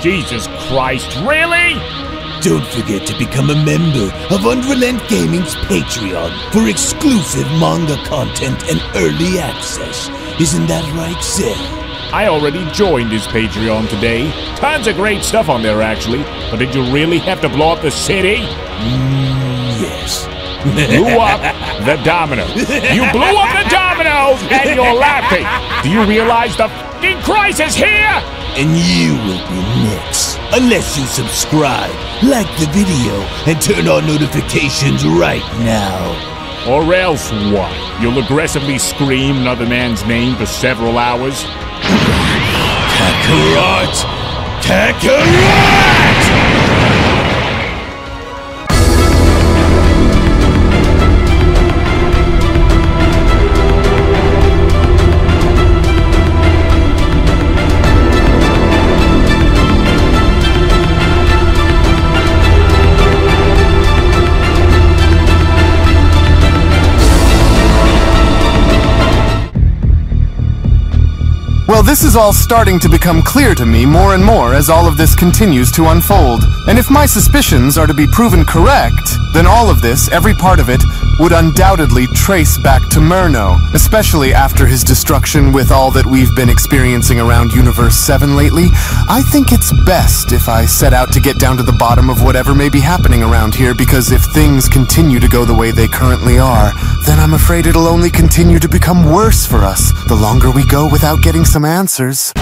Jesus Christ, really? Don't forget to become a member of UnrealEntGaming's Patreon for exclusive manga content and early access. Isn't that right, Seth? I already joined his Patreon today. Tons of great stuff on there, actually. But did you really have to blow up the city? Yes. Blew up the domino. You blew up the domino, and you're laughing. Do you realize the f***ing crisis here? And you will be next. Unless you subscribe, like the video, and turn on notifications right now. Or else what? You'll aggressively scream another man's name for several hours? Kakarot! Kakarot! Well, this is all starting to become clear to me more and more as all of this continues to unfold. And if my suspicions are to be proven correct, then all of this, every part of it, would undoubtedly trace back to Murno, especially after his destruction with all that we've been experiencing around Universe 7 lately. I think it's best if I set out to get down to the bottom of whatever may be happening around here, because if things continue to go the way they currently are, then I'm afraid it'll only continue to become worse for us the longer we go without getting some answers.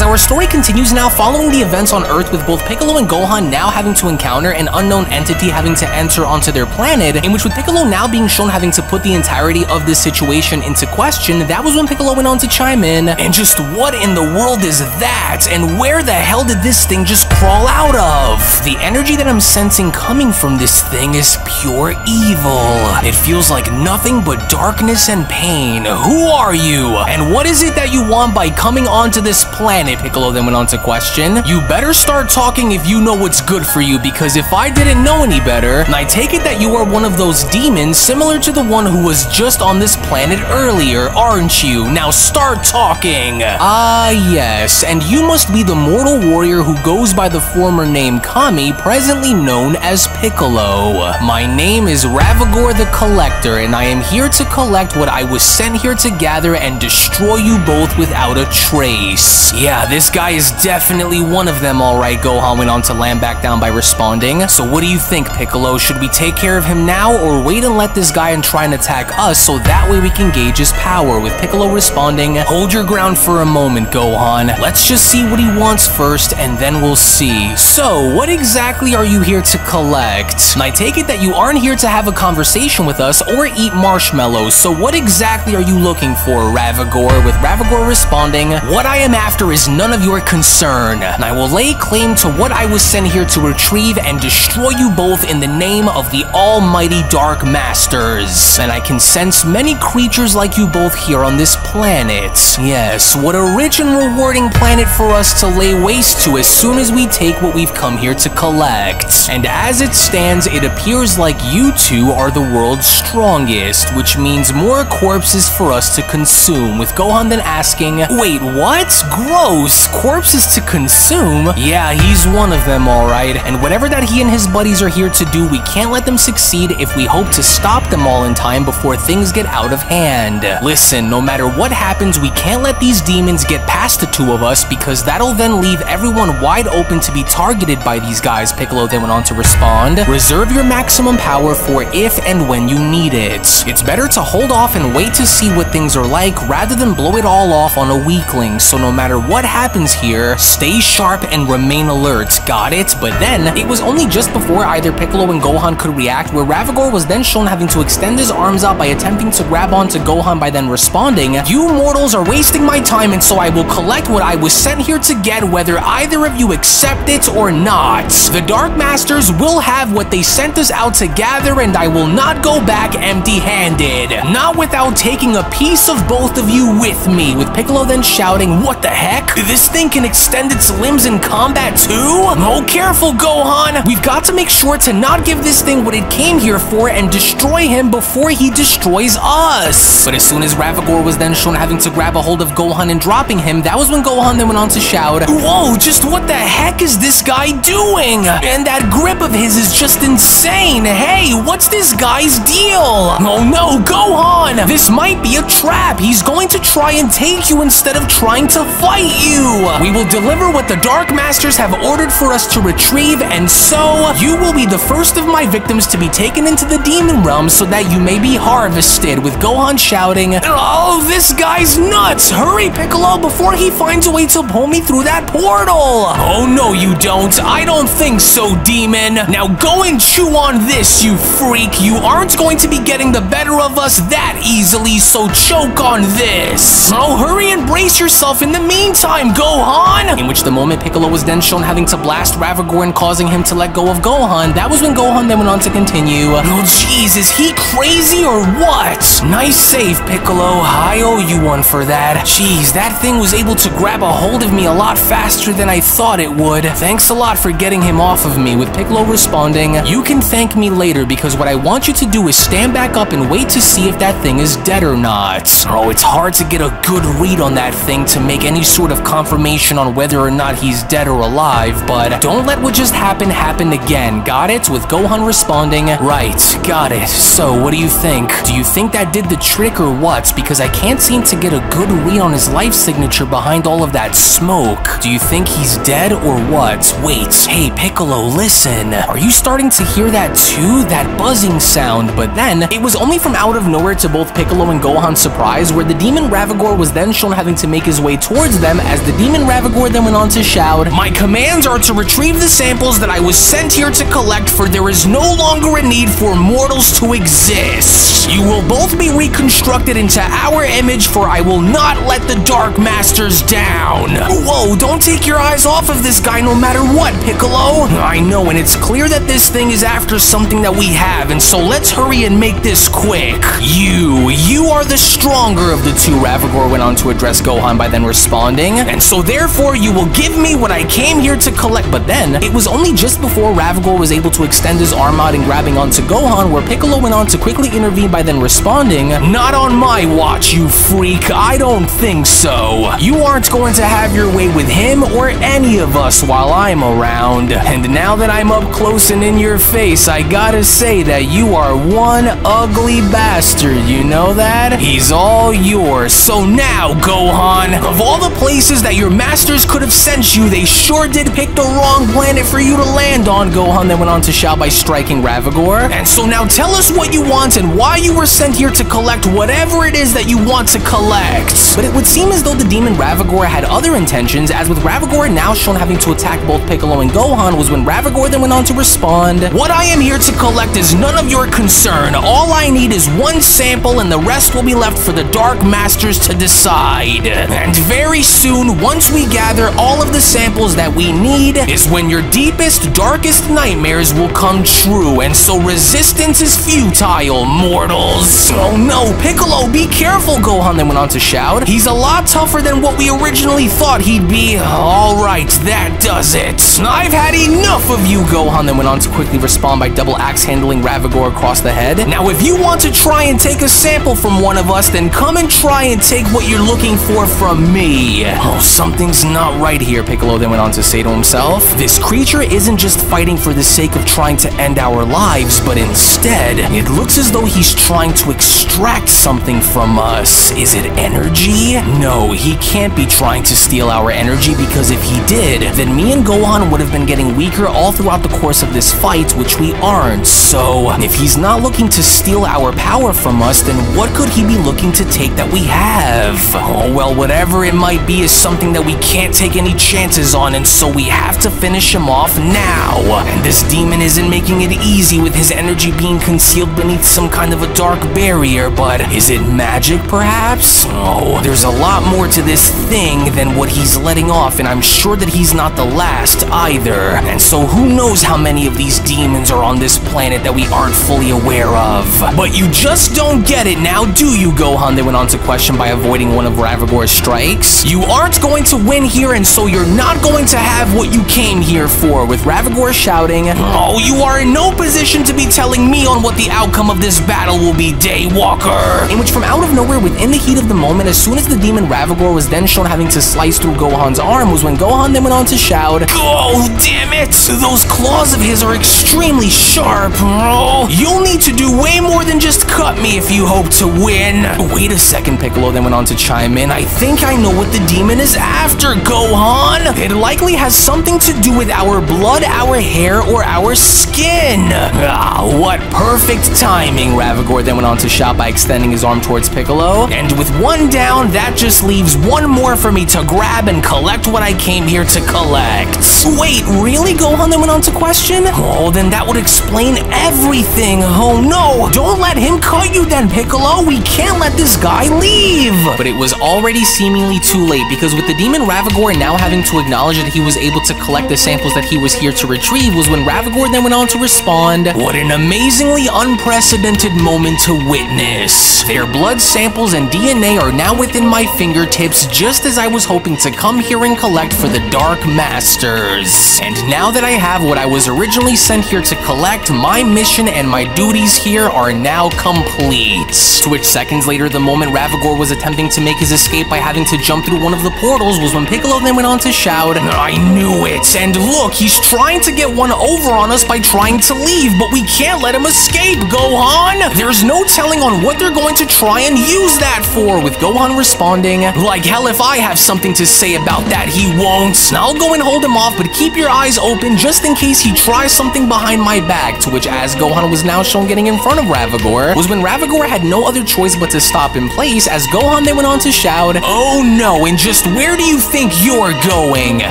Our story continues now, following the events on Earth, with both Piccolo and Gohan now having to encounter an unknown entity having to enter onto their planet, in which, with Piccolo now being shown having to put the entirety of this situation into question, that was when Piccolo went on to chime in. And just what in the world is that? And where the hell did this thing just crawl out of? The energy that I'm sensing coming from this thing is pure evil. It feels like nothing but darkness and pain. Who are you? And what is it that you want by coming onto this planet? Piccolo then went on to question. You better start talking if you know what's good for you, because if I didn't know any better, and I take it that you are one of those demons similar to the one who was just on this planet earlier, aren't you? Now start talking. Ah, yes, and you must be the mortal warrior who goes by the former name Kami, presently known as Piccolo. My name is Ravagor the Collector, and I am here to collect what I was sent here to gather and destroy you both without a trace. Yeah, this guy is definitely one of them, alright, Gohan went on to land back down by responding. So what do you think, Piccolo? Should we take care of him now, or wait and let this guy and try and attack us so that way we can gauge his power? With Piccolo responding, hold your ground for a moment, Gohan. Let's just see what he wants first, and then we'll see. So, what exactly are you here to collect? And I take it that you aren't here to have a conversation with us or eat marshmallows, so what exactly are you looking for, Ravagor? With Ravagor responding, what I am after is none of your concern, and I will lay claim to what I was sent here to retrieve and destroy you both in the name of the almighty Dark Masters. And I can sense many creatures like you both here on this planet. Yes, what a rich and rewarding planet for us to lay waste to as soon as we take what we've come here to collect. And as it stands, it appears like you two are the world's strongest, which means more corpses for us to consume, with Gohan then asking, wait, what? Gross, corpses to consume? Yeah, he's one of them, alright, and whatever that he and his buddies are here to do, we can't let them succeed if we hope to stop them all in time before things get out of hand. Listen, no matter what happens, we can't let these demons get past the two of us, because that'll then leave everyone wide open to be targeted by these guys, Piccolo then went on to respond. Reserve your maximum power for if and when you need it. It's better to hold off and wait to see what things are like rather than blow it all off on a weakling, so no matter what happens here, here. Stay sharp and remain alert, got it? But then, it was only just before either Piccolo and Gohan could react where Ravagor was then shown having to extend his arms out by attempting to grab onto Gohan by then responding, "You mortals are wasting my time, and so I will collect what I was sent here to get, whether either of you accept it or not. The Dark Masters will have what they sent us out to gather, and I will not go back empty-handed. Not without taking a piece of both of you with me," with Piccolo then shouting, "What the heck? This thing can extend its limbs in combat too? Oh, careful, Gohan! We've got to make sure to not give this thing what it came here for and destroy him before he destroys us." But as soon as Ravagor was then shown having to grab a hold of Gohan and dropping him, that was when Gohan then went on to shout, "Whoa, just what the heck is this guy doing? And that grip of his is just insane. Hey, what's this guy's deal? Oh no, Gohan! This might be a trap. He's going to try and take you instead of trying to fight you. We will deliver what the Dark Masters have ordered for us to retrieve, and so you will be the first of my victims to be taken into the Demon Realm so that you may be harvested," with Gohan shouting, "Oh, this guy's nuts! Hurry, Piccolo, before he finds a way to pull me through that portal!" "Oh no, you don't. I don't think so, Demon. Now go and chew on this, you freak. You aren't going to be getting the better of us that easily, so choke on this. Oh, hurry and brace yourself in the meantime, Gohan!" In which the moment Piccolo was then shown having to blast Ravagor and causing him to let go of Gohan, that was when Gohan then went on to continue, "Oh jeez, is he crazy or what? Nice save, Piccolo. I owe you one for that. Jeez, that thing was able to grab a hold of me a lot faster than I thought it would. Thanks a lot for getting him off of me," with Piccolo responding, "You can thank me later, because what I want you to do is stand back up and wait to see if that thing is dead or not." Oh, it's hard to get a good read on that thing to make any sort of confirmation on whether or not he's dead or alive, but don't let what just happened happen again, got it? With Gohan responding, "Right, got it. So, what do you think? Do you think that did the trick or what? Because I can't seem to get a good read on his life signature behind all of that smoke. Do you think he's dead or what? Wait, hey Piccolo, listen. Are you starting to hear that too? That buzzing sound?" But then, it was only from out of nowhere to both Piccolo and Gohan's surprise where the Demon Ravagor was then shown having to make his way towards them as the Demon Ravagor then went on to shout, "My commands are to retrieve the samples that I was sent here to collect, for there is no longer a need for mortals to exist. You will both be reconstructed into our image, for I will not let the Dark Masters down." Whoa, don't take your eyes off of this guy no matter what, Piccolo. I know, and it's clear that this thing is after something that we have, and so let's hurry and make this quick. You are the stronger of the two, Ravagor went on to address Gohan by then responding, "and so therefore you will give me what I came here to collect." But then, it was only just before Ravagor was able to extend his arm out and grabbing onto Gohan where Piccolo went on to quickly intervene by then responding, "Not on my watch, you freak. I don't think so. You aren't going to have your way with him or any of us while I'm around. And now that I'm up close and in your face, I gotta say that you are one ugly bastard, you know that? He's all yours. So now, Gohan, of all the places that your masters could have sent you, they sure did pick the wrong planet for you to land on," Gohan then went on to shout by striking Ravagor. "And so now tell us what you want and why you were sent here to collect whatever it is that you want to collect." But it would seem as though the Demon Ravagor had other intentions, as with Ravagor now shown having to attack both Piccolo and Gohan was when Ravagor then went on to respond, "What I am here to collect is none of your concern. All I need is one sample and the rest will be left for the Dark Masters to decide. And very soon, once we gather all of the samples that we need, is when your deepest, darkest nightmares will come true, and so resistance is futile, mortals." "Oh no, Piccolo, be careful," Gohan then went on to shout. "He's a lot tougher than what we originally thought he'd be." "Alright, that does it. I've had enough of you," Gohan then went on to quickly respond by double axe handling Ravagor across the head. "Now if you want to try and take a sample from one of us, then come and try and take what you're looking for from me." Oh, something's not right here, Piccolo then went on to say to himself. This creature isn't just fighting for the sake of trying to end our lives, but instead, it looks as though he's trying to extract something from us. Is it energy? No, he can't be trying to steal our energy, because if he did, then me and Gohan would have been getting weaker all throughout the course of this fight, which we aren't. So, if he's not looking to steal our power from us, then what could he be looking to take that we have? Oh, well, whatever it might be is something that we can't take any chances on, and so we have to finish him off now. And this demon isn't making it easy with his energy being concealed beneath some kind of a dark barrier, but is it magic perhaps? Oh, there's a lot more to this thing than what he's letting off, and I'm sure that he's not the last either. And so who knows how many of these demons are on this planet that we aren't fully aware of. But you just don't get it now, do you, Gohan? They went on to question by avoiding one of Ravagor's strikes. You aren't going to win here, and so you're not going to have what you came here for, with Ravagor shouting, "Oh, you are in no position to be telling me on what the outcome of this battle will be, Daywalker." In which, from out of nowhere, within the heat of the moment, as soon as the demon Ravagor was then shown having to slice through Gohan's arm, was when Gohan then went on to shout, "Oh, damn it! Those claws of his are extremely sharp. Oh, you'll need to do way more than just cut me if you hope to win." Wait a second, Piccolo then went on to chime in. "I think I know what the demon is after, Gohan. It likely has something to do with our blood, our hair, or our skin." Ah, what perfect timing, Ravagor then went on to shout by extending his arm towards Piccolo. "And with one down, that just leaves one more for me to grab and collect what I came here to collect." Wait, really? Gohan then went on to question. "Oh, then that would explain everything. Oh no, don't let him cut you then, Piccolo. We can't let this guy leave." But it was already seemingly too late, because with the demon Ravagor now having to acknowledge that he was able to collect the samples that he was here to retrieve, was when Ravagor then went on to respond, "What an amazingly unprecedented moment to witness. Their blood samples and DNA are now within my fingertips, just as I was hoping to come here and collect for the Dark Masters. And now that I have what I was originally sent here to collect, my mission and my duties here are now complete." To which seconds later, the moment Ravagor was attempting to make his escape by having to jump through one of the portals, was when Piccolo then went on to shout, "I knew it! And look, he's trying to get one over on us by trying to leave, but we can't let him escape, Gohan! There's no telling on what they're going to try and use that for," with Gohan responding, "Like hell if I have something to say about that, he won't. I'll go and hold him off, but keep your eyes open just in case he tries something behind my back." To which, as Gohan was now shown getting in front of Ravagor, was when Ravagor had no other choice but to stop in place, as Gohan then went on to shout, "Oh no, and just where do you think you're going?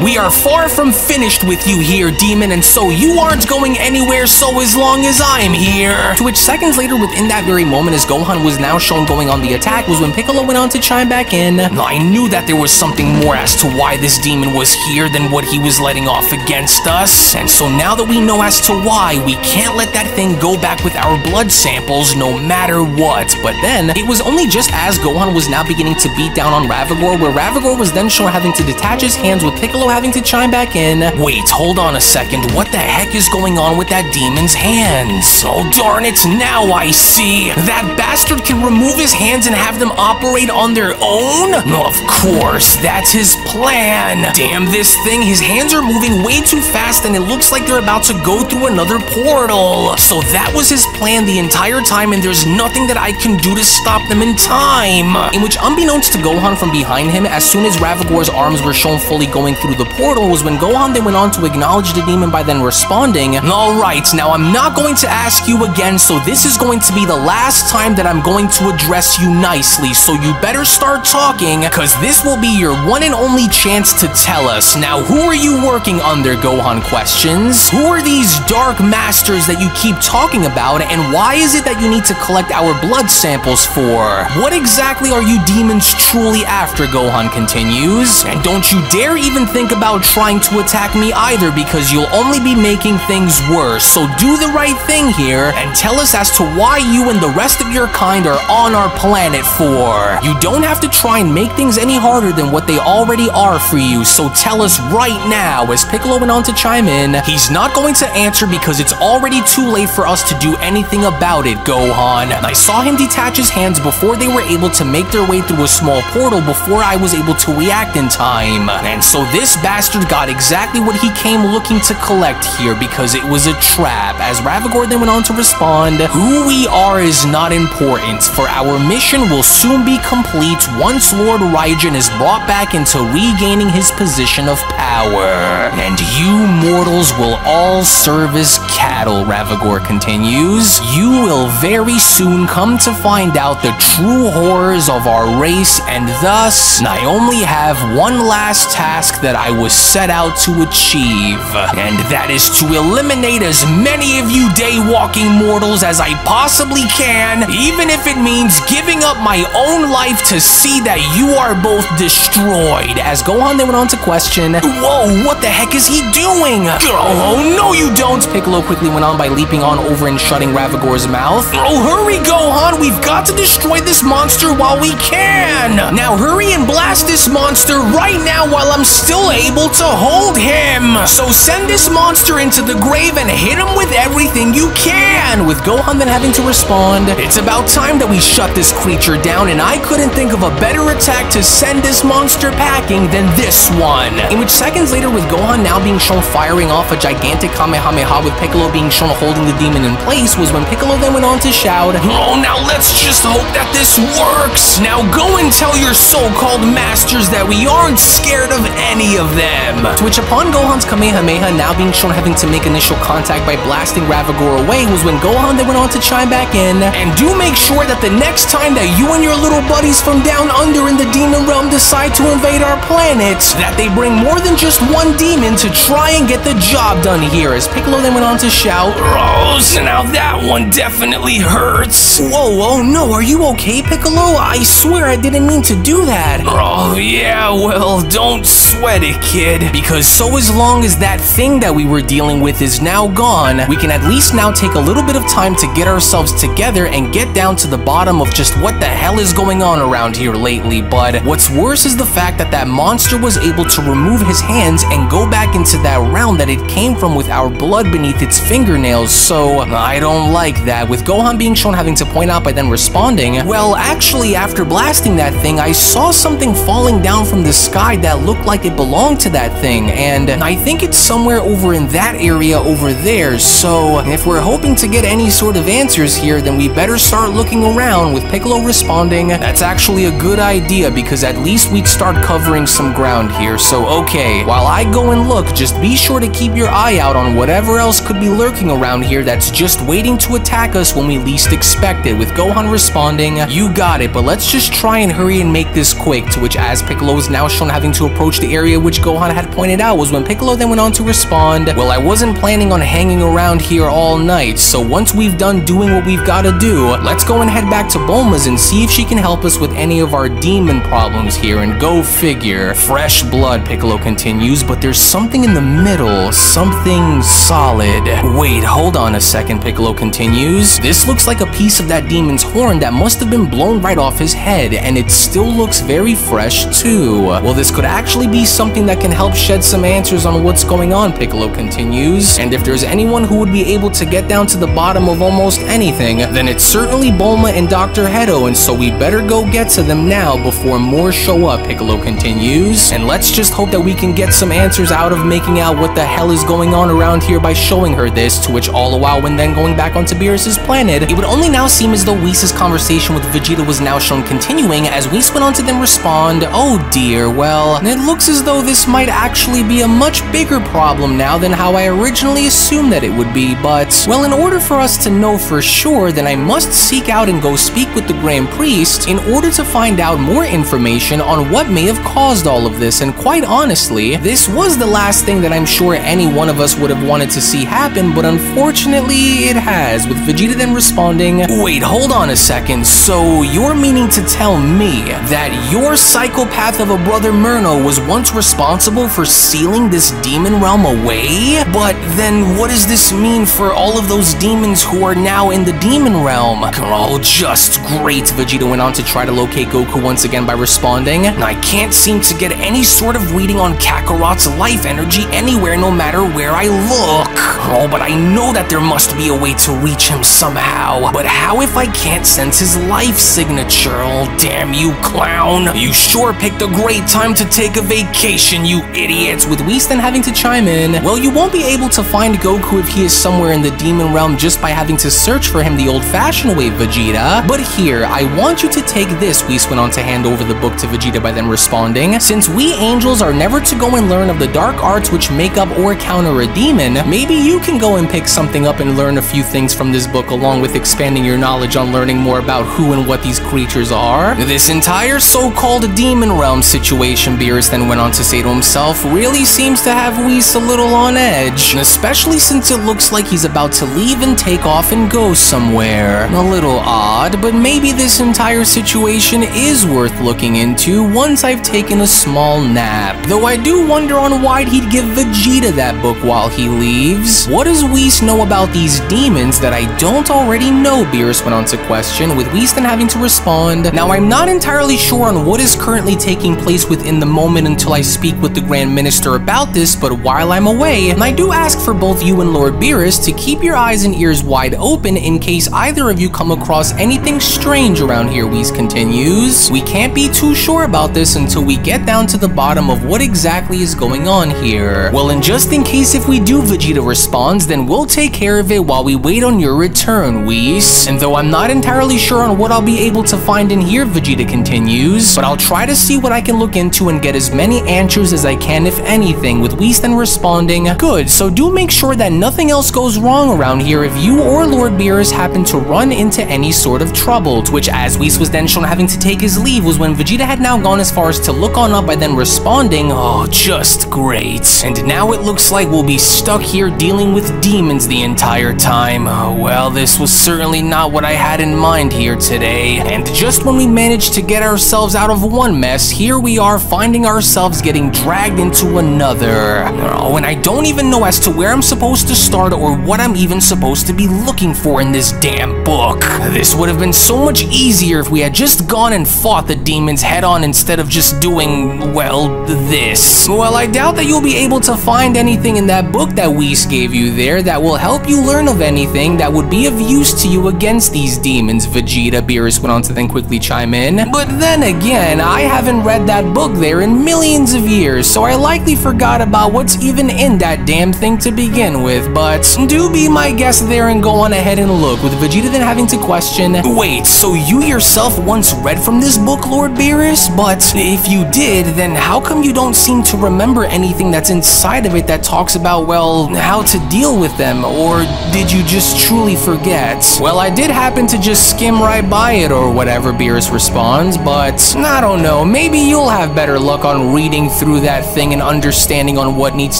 We are far from finished with you here, demon, and so you aren't going anywhere so as long as I'm here." To which seconds later, within that very moment, as Gohan was now shown going on the attack, was when Piccolo went on to chime back in, "I knew that there was something more as to why this demon was here than what he was letting off against us, and so now that we know as to why, we can't let that thing go back with our blood samples no matter what." But then, it was only just as Gohan was now beginning to beat down on Ravagor, where Ravagor was then shown having to detach his hands, with Piccolo having to chime back in, "Wait, hold on a second, what the heck is going on with that demon's hands? Oh darn it, now I see! That bastard can remove his hands and have them operate on their own? Of course, that's his plan! Damn this thing, his hands are moving way too fast and it looks like they're about to go through another portal. So that was his plan the entire time, and there's nothing that I can do to stop them in time." In which, unbeknownst to Gohan from behind him, as soon as Ravagor's arms were shown fully going through the portal, was when Gohan then went on to acknowledge the demon by then responding, "Alright, now I'm not going to ask you again, so this is going to be the last time that I'm going to address you nicely, so you better start talking, cause this will be your one and only chance to tell us. Now, who are you working under?" Gohan questions. "Who are these Dark Masters that you keep talking about, and why is it that you need to collect our blood samples for? What exactly are you demons truly after?" Gohan continues. "And don't you dare even think about trying to attack me either, because you'll only be making things worse. So do the right thing here, and tell us as to why you and the rest of your kind are on our planet for. You don't have to try and make things any harder than what they already are for you, so tell us right now." As Piccolo went on to chime in, "He's not going to answer because it's already too late for us to do anything about it, Gohan. I saw him detach his hands before they were able to make their way through a small portal before I was able to react in time. And so this bastard got exactly what he came looking to collect here, because it was a trap." As Ravagor then went on to respond, "Who we are is not important, for our mission will soon be complete once Lord Raijin is brought back into regaining his position of power. And you mortals will all serve as cattle, Ravagor continues. You will very soon come to find out the true horrors of our race, and thus, I only have one last task that I was set out to achieve, and that is to eliminate as many of you day-walking mortals as I possibly can, even if it means giving up my own life to see that you are both destroyed. As Gohan then went on to question, whoa, what the heck is he doing? Oh, no you don't! Piccolo quickly went on by leaping on over and shutting Ravagor's mouth. Oh, hurry Gohan, we've got to destroy this monster while we can! Now hurry and blast this monster right now while I'm still able to hold him! So send this monster into the grave and hit him with everything you can! With Gohan then having to respond, it's about time that we shut this creature down, and I couldn't think of a better attack to send this monster packing than this one. In which seconds later, with Gohan now being shown firing off a gigantic Kamehameha with Piccolo being shown holding the demon in place, was when Piccolo then went on to shout, oh, now let's just hope that this works! Now go and tell your so-called masters that we aren't scared of any of them! To which upon Gohan's Kamehameha now being shown having to make initial contact by blasting Ravagor away, was when Gohan then went on to chime back in, and do make sure that the next time that you and your little buddies from down under in the demon realm decide to invade our planet, that they bring more than just one demon to try and get the job done here. As Piccolo then went on to shout, Rose, now that one definitely hurts. Whoa, oh no, are you okay, Piccolo? I swear I didn't mean to do that. Oh yeah, well, don't sweat it, kid, because so as long as that thing that we were dealing with is now gone, we can at least now take a little bit of time to get ourselves together and get down to the bottom of just what the hell is going on around here lately. But what's worse is the fact that that monster was able to remove his hands and go back into that realm that it came from with our blood beneath its fingernails, so I don't like that. With Gohan being shown having to point out by then responding, well, actually, after blasting that thing, I saw something falling down from the sky that looked like it belonged to that thing, and I think it's somewhere over in that area over there, so if we're hoping to get any sort of answers here, then we better start looking around. With Piccolo responding, that's actually a good idea, because at least we'd start covering some ground here. So okay, while I go and look, just be sure to keep your eye out on whatever else could be lurking around here that's just waiting to attack us when we least expect it. With Gohan responding, you got it, but let's just try and hurry and make this quick. To which, as Piccolo is now shown having to approach the area which Gohan had pointed out, was when Piccolo then went on to respond, well, I wasn't planning on hanging around here all night, so once we've done doing what we've got to do, let's go and head back to Bulma's and see if she can help us with any of our demon problems here. And go figure, fresh blood, Piccolo continues, but there's something in the middle, something solid. Wait, hold on a second, Piccolo continues. This looks like a piece of that demon's horn that must have been blown right off his head, and it still looks very fresh too. Well, this could actually be something that can help shed some answers on what's going on, Piccolo continues, and if there's anyone who would be able to get down to the bottom of almost anything, then it's certainly Bulma and Dr. Hedo, and so we better go get to them now before more show up, Piccolo continues, and let's just hope that we can get some answers out of making out what the hell is going on around here by showing her this. To which, all the while, when then going back onto Beerus' planet, it would only now seem as though Whis' conversation with Vegeta was now shown continuing, as Whis went on to then respond, oh dear, well, it looks as though this might actually be a much bigger problem now than how I originally assumed that it would be, but, well, in order for us to know for sure, then I must seek out and go speak with the Grand Priest in order to find out more information on what may have caused all of this. And quite honestly, this was the last thing that I'm sure any one of us would have wanted to see happen, but unfortunately it has. With Vegeta then responding, wait, hold on a second, so you're meaning to tell me that your psychopath of a brother Murno was once responsible for sealing this demon realm away? But then what does this mean for all of those demons who are now in the demon realm? Oh, just great. Vegeta went on to try to locate Goku once again by responding, I can't seem to get any sort of reading on Kakarot's life energy anywhere, no matter where I look. Oh, but I know that there must be a way to reach him somehow. But how if I can't sense his life signature? Oh, damn you, clown. You sure picked a great time to take a vacation, you idiots. With Whis then having to chime in, well, you won't be able to find Goku if he is somewhere in the demon realm just by having to search for him the old-fashioned way, Vegeta. But here, I want you to take this, Whis went on to hand over the book to Vegeta by then responding. Since we angels are never to go and learn of the dark arts which make up or counter a demon, maybe you can go and pick something up and learn a few things from this book, along with expanding your knowledge on learning more about who and what these creatures are. This entire so-called demon realm situation, Beerus then went on to say to himself, really seems to have Whis a little on edge, especially since it looks like he's about to leave and take off and go somewhere. A little odd, but maybe this entire situation is worth looking into once I've taken a small nap. Though I do wonder on why he'd give Vegeta that book while he leaves. What does Whis know about these demons that I don't already know, Beerus went on to question, with Whis then having to respond. Now, I'm not entirely sure on what is currently taking place within the moment until I speak with the Grand Minister about this, but while I'm away, I do ask for both you and Lord Beerus to keep your eyes and ears wide open in case either of you come across anything strange around here, Whis continues. We can't be too sure about this until we get down to the bottom of what exactly is going on here. Well, and just in case if we do, Vegeta responds, then we'll take care of it while we wait on your return, Whis. And though I'm not entirely sure on what I'll be able to find in here, Vegeta continues, but I'll try to see what I can look into and get as many answers as I can, if anything, with Whis then responding, good, so do make sure that nothing else goes wrong around here if you or Lord Beerus happen to run into any sort of trouble, to which as Whis was then shown having to take his leave was when Vegeta had now gone as far as to look on up by then responding, oh, just great. And now it looks like we'll be stuck here dealing with demons the entire time. Oh, well, this was certainly not what I had in mind here today. And just when we managed to get ourselves out of one mess, here we are finding ourselves getting dragged into another. Oh, and I don't even know as to where I'm supposed to start or what I'm even supposed to be looking for in this damn book. This would have been so much easier if we had just gone and fought the demons head on instead of just doing, well, this. Well, I doubt that you'll be able to find anything in that book that Whis gave you there that will help you learn of anything that would be of use to you against these demons, Vegeta, Beerus went on to then quickly chime in. But then again, I haven't read that book there in millions of years, so I likely forgot about what's even in that damn thing to begin with, but do be my guest there and go on ahead and look, with Vegeta then having to question, wait, so you yourself once read from this book, Lord Beerus? But if you did, then how come you don't seem to remember anything that's inside of it that talks about, well, how to deal with them, or did you just truly forget? Well, I did happen to just skim right by it or whatever, Beerus responds, but I don't know, maybe you'll have better luck on reading through that thing and understanding on what needs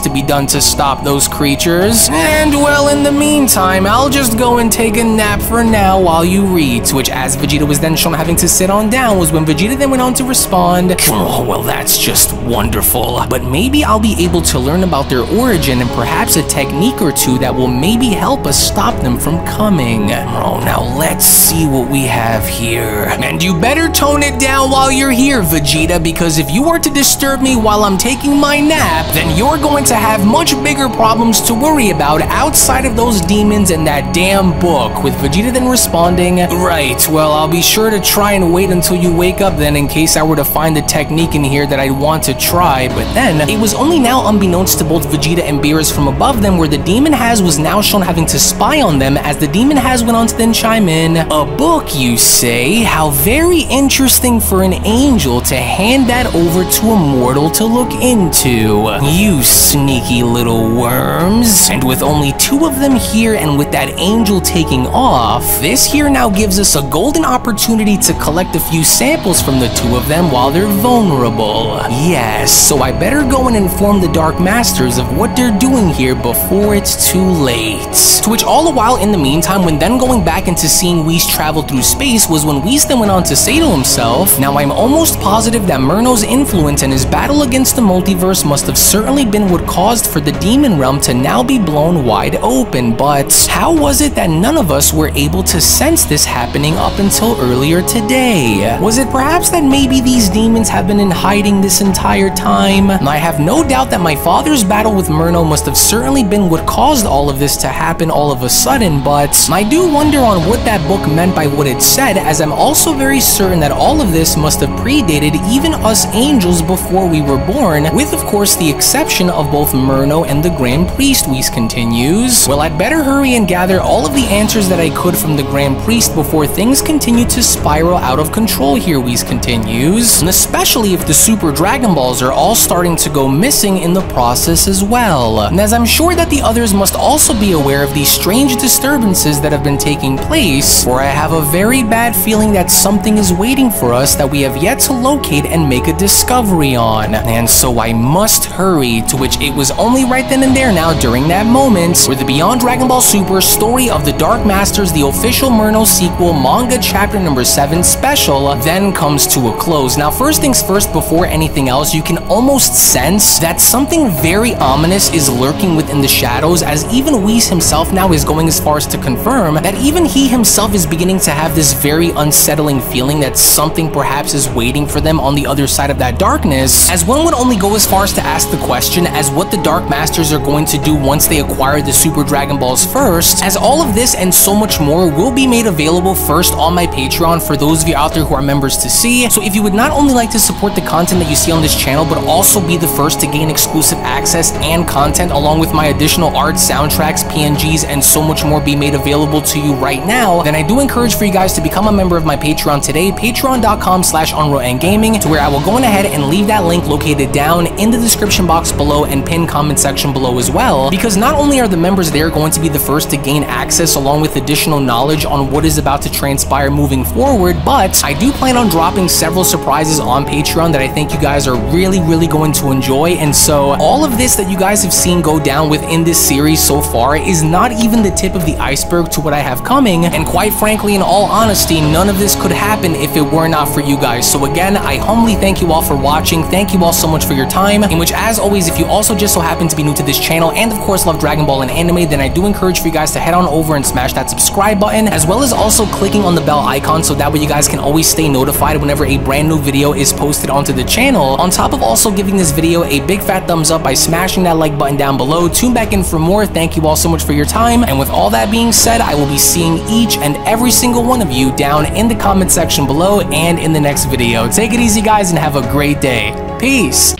to be done to stop those creatures. And well, in the meantime, I'll just go and take a nap for now while you read, to which as Vegeta was then shown having to sit on down was when Vegeta then went on to respond, oh, well, that's just wonderful, but maybe I'll be able to learn about their origin and perhaps a technique or two that will maybe help us stop them from coming. Oh, now let's see what we have here. And you better tone it down while you're here, Vegeta, because if you are to disturb me while I'm taking my nap, then you're going to have much bigger problems to worry about outside of those demons in that damn book, with Vegeta then responding, right, well, I'll be sure to try and wait until you wake up then in case I were to find a technique in here that I'd want to try. But then, it was only now unbeknownst to both Vegeta and Beerus from above them where the Demon Has was now shown having to spy on them, as the Demon Has went on to then chime in, a book, you say? How very interesting for an angel to hand that over to a mortal to look into. You sneaky little worms. And with only two of them here and with that angel taking off, this here now gives us a golden opportunity to collect a few samples from the two of them while they're vulnerable. Yes, so I better go and inform the Dark Masters of what they're doing here before it's too late. To which all the while in the meantime, when then going back into seeing Whis travel through space was when Whis then went on to say to himself, now I'm almost positive that Murno's influence and his battle against the multiverse must have certainly been what caused for the demon realm to now be blown wide open, but how was it that none of us were able to sense this happening up until earlier today? Was it perhaps that maybe these demons have been in hiding this entire time? I have no doubt that my father's battle with Murno must have certainly been what caused all of this to happen all of a sudden, but I do wonder on what that book meant by what it said, as I'm also very certain that all of this must have predated even us angels before we were born, with of course the exception of both Murno and the Grand Priest, Whis continues. Well, I'd better hurry and gather all of the answers that I could from the Grand Priest before things continue to spiral out of control here, Whis continues, and especially if the Super Dragon Balls are all starting to go missing in the process as well. And as I'm sure that the others must also be aware of these strange disturbances that have been taking place, for I have a very bad feeling that something is waiting for us that we have yet to locate and make a discovery on. And so I must hurry, to which it was only right then and there now during that moment where the Beyond Dragon Ball Super Story of the Dark Masters, the official Murno sequel, manga chapter number 7 special, then comes to a close. Now first things first, before anything else, you can almost sense that something very ominous is lurking within the shadows, as even Whis himself now is going as far as to confirm that even he himself is beginning to have this very unsettling feeling that something perhaps is waiting for them on the other side of that darkness, as one would only go as far as to ask the question as what the Dark Masters are going to do once they acquire the Super Dragon Balls first, as all of this and so much more will be made available first on my Patreon for those of you out there who are members to see. So if you would not only like to support the content that you see on this channel, but also be the first to gain exclusive access and content along with my additional art, soundtracks, PNGs, and so much more be made available to you right now, then I do encourage for you guys to become a member of my Patreon today, patreon.com/UnrealEntGaming, to where I will go ahead and leave that link located down in the description box below and pinned comment section below as well, because not only are the members there going to be the first to gain access along with additional knowledge on what is about to transpire moving forward, but I do plan on dropping several surprises on Patreon that I think you guys are really going to enjoy. And so all of this that you guys have seen go down within this series so far is not even the tip of the iceberg to what I have coming, and quite frankly, in all honesty, none of this could happen if it were not for you guys. So again, I humbly thank you all for watching. Thank you all so much for your time, in which, as always, if you also just so happen to be new to this channel and of course love Dragon Ball and anime, then I do encourage for you guys to head on over and smash that subscribe button, as well as also clicking on the bell icon, so that way you guys can always stay notified whenever a brand new video is posted onto the channel, on top of also giving this video a big fat thumbs up by smashing that like button down below. Tune back in for more. Thank you all so much for your time, and with all that being said, I will be seeing each and every single one of you down in the comment section below and in the next video. Take it easy, guys, and have a great day. Peace.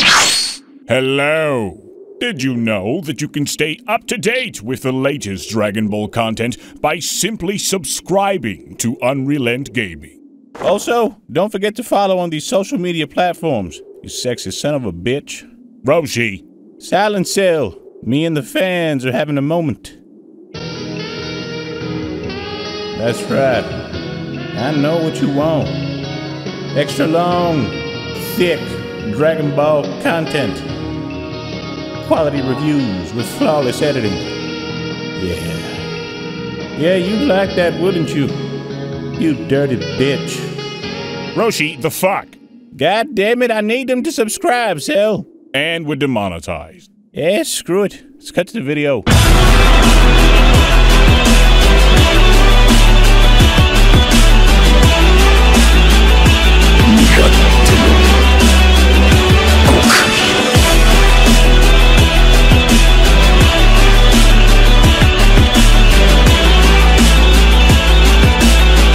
Hello. Did you know that you can stay up to date with the latest Dragon Ball content by simply subscribing to UnrealEntGaming? Also, don't forget to follow on these social media platforms, you sexy son of a bitch. Roshi. Silent Cell, me and the fans are having a moment. That's right. I know what you want. Extra long, thick Dragon Ball content. Quality reviews with flawless editing. Yeah, you like that, wouldn't you? You dirty bitch. Roshi, the fuck? God damn it, I need them to subscribe, Cell. And we're demonetized. Yeah, screw it. Let's cut to the video.